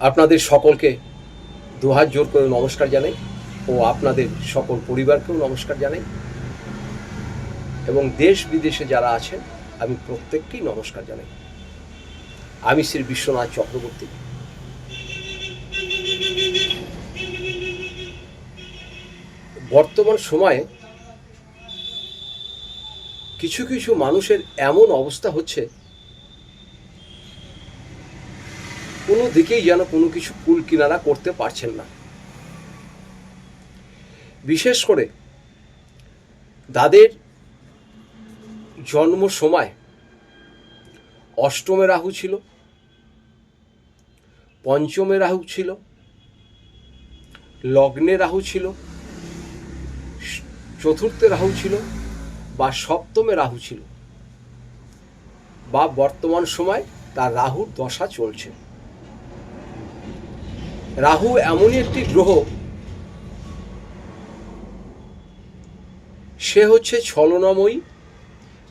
আপনাদের সকলকে দুহাত জোর করে নমস্কার জানাই ও আপনাদের সকল পরিবারকেও নমস্কার জানাই এবং দেশ বিদেশে যারা আছেন আমি প্রত্যেককেই নমস্কার জানাই। আমি শ্রী বিশ্বনাথ চক্রবর্তী। বর্তমান সময়ে কিছু কিছু মানুষের এমন অবস্থা হচ্ছে, কোনো দিকেই যেন কোনো কিছু কুল কিনারা করতে পারছেন না। বিশেষ করে যাদের জন্ম সময় অষ্টমে রাহু ছিল, পঞ্চমে রাহু ছিল, লগ্নে রাহু ছিল, চতুর্থে রাহু ছিল বা সপ্তমে রাহু ছিল, বা বর্তমান সময় তার রাহুর দশা চলছে। রাহু এমনই একটি গ্রহ, সে হচ্ছে ছলনাময়ী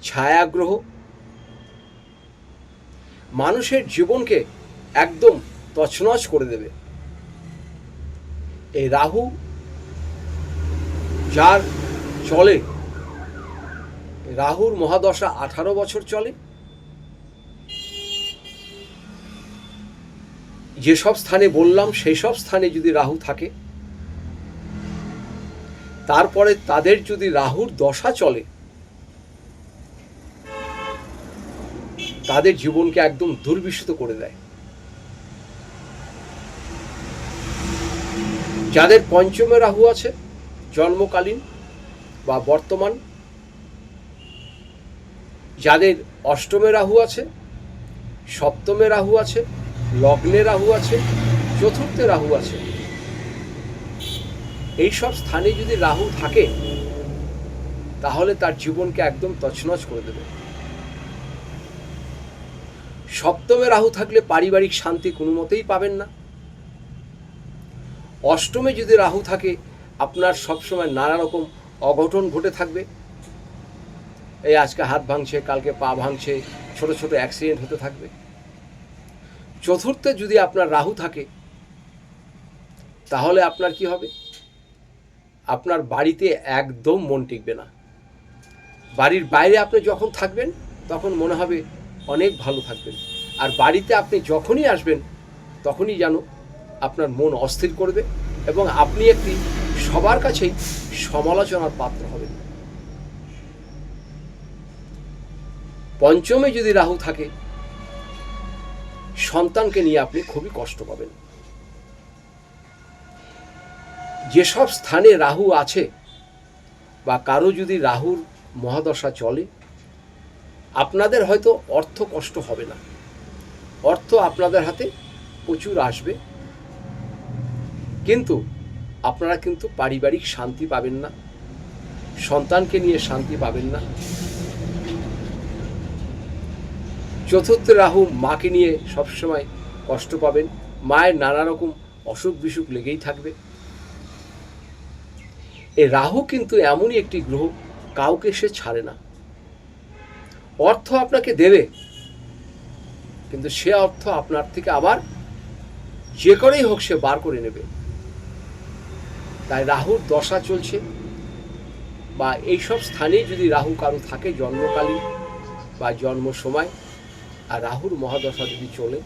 ছায়া গ্রহ। মানুষের জীবনকে একদম তছনছ করে দেবে। এই রাহু যার চলে, রাহুর মহাদশা 18 বছর চলে। যেসব স্থানে বললাম সেই সব স্থানে যদি রাহু থাকে, তারপরে তাদের যদি রাহুর দশা চলে, তাদের জীবনকে একদম দুর্বিষিত করে দেয়। যাদের পঞ্চমে রাহু আছে জন্মকালীন বা বর্তমান, যাদের অষ্টমে রাহু আছে, সপ্তমে রাহু আছে, লগ্নে রাহু আছে, চতুর্থে রাহু আছে, এই সব স্থানে যদি রাহু থাকে তাহলে তার জীবনকে একদম তছনছ করে দেবে। সপ্তমে রাহু থাকলে পারিবারিক শান্তি কোনো মতেই পাবেন না। অষ্টমে যদি রাহু থাকে আপনার সবসময় নানা রকম অঘটন ঘটে থাকবে। এই আজকে হাত ভাঙছে, কালকে পা ভাঙছে, ছোট ছোট অ্যাক্সিডেন্ট হতে থাকবে। চতুর্থে যদি আপনার রাহু থাকে তাহলে আপনার কি হবে? আপনার বাড়িতে একদম মন টিকবে না। বাড়ির বাইরে আপনি যখন থাকবেন তখন মনে হবে অনেক ভালো থাকবেন, আর বাড়িতে আপনি যখনই আসবেন তখনই যেন আপনার মন অস্থির করবে এবং আপনি একটি সবার কাছেই সমালোচনার পাত্র হবেন। পঞ্চমে যদি রাহু থাকে সন্তানকে নিয়ে আপনি খুবই কষ্ট পাবেন। যেসব স্থানে রাহু আছে বা কারো যদি রাহুর মহাদশা চলে, আপনাদের হয়তো অর্থ কষ্ট হবে না, অর্থ আপনাদের হাতে প্রচুর আসবে, কিন্তু আপনারা কিন্তু পারিবারিক শান্তি পাবেন না, সন্তানকে নিয়ে শান্তি পাবেন না। চতুর্থ রাহু মাকে নিয়ে সবসময় কষ্ট পাবেন, মায়ের নানা রকম অসুখ বিসুখ লেগেই থাকবে। এই রাহু কিন্তু এমনই একটি গ্রহ, কাউকে সে ছাড়ে না। অর্থ আপনাকে দেবে, কিন্তু সে অর্থ আপনার থেকে আবার যে করেই হোক সে বার করে নেবে। তাই রাহুর দশা চলছে বা এইসব স্থানেই যদি রাহু কারো থাকে জন্মকালীন বা জন্ম সময়, আর রাহুর মহাদশা যদি চলে,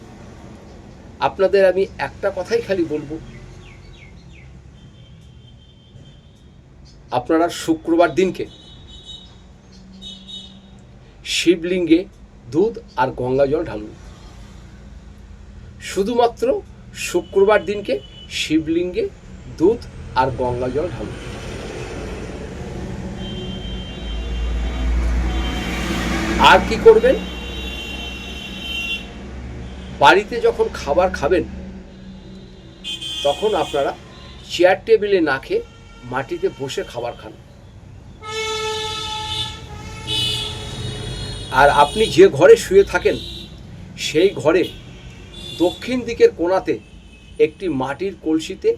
আপনাদের আমি একটা কথাই খালি বলবো, আপনারা শুক্রবার দিনকে শিবলিঙ্গে দুধ আর গঙ্গা জল ঢালুন। শুধুমাত্র শুক্রবার দিনকে শিবলিঙ্গে দুধ আর গঙ্গা জল ঢালুন। আর কি করবেন? বাড়িতে যখন খাবার খাবেন তখন আপনারা চেয়ার টেবিলে না খেয়ে মাটিতে বসে খাবার খান। আর আপনি যে ঘরে শুয়ে থাকেন সেই ঘরে দক্ষিণ দিকের কোণাতে একটি মাটির কলসিতে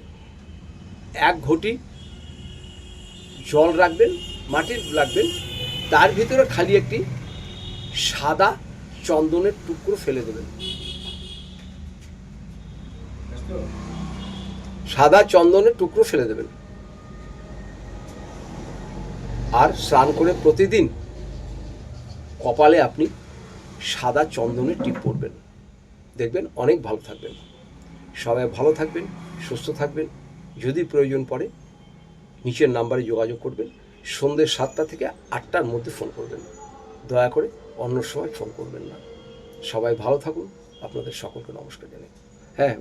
1 ঘটি জল রাখবেন, মাটির রাখবেন, তার ভিতরে খালি একটি সাদা চন্দনের টুকরো ফেলে দেবেন। সাদা চন্দনের টুকরো ফেলে দেবেন, আর স্নান করে প্রতিদিন কপালে আপনি সাদা চন্দনের টিপ পরবেন, দেখবেন অনেক ভালো থাকবেন। সবাই ভালো থাকবেন, সুস্থ থাকবেন। যদি প্রয়োজন পড়ে নিচের নাম্বারে যোগাযোগ করবেন। সন্ধ্যে 7টা থেকে 8টার মধ্যে ফোন করবেন, দয়া করে অন্য সময় ফোন করবেন না। সবাই ভালো থাকুন। আপনাদের সকলকে নমস্কার জানাই। হ্যাঁ।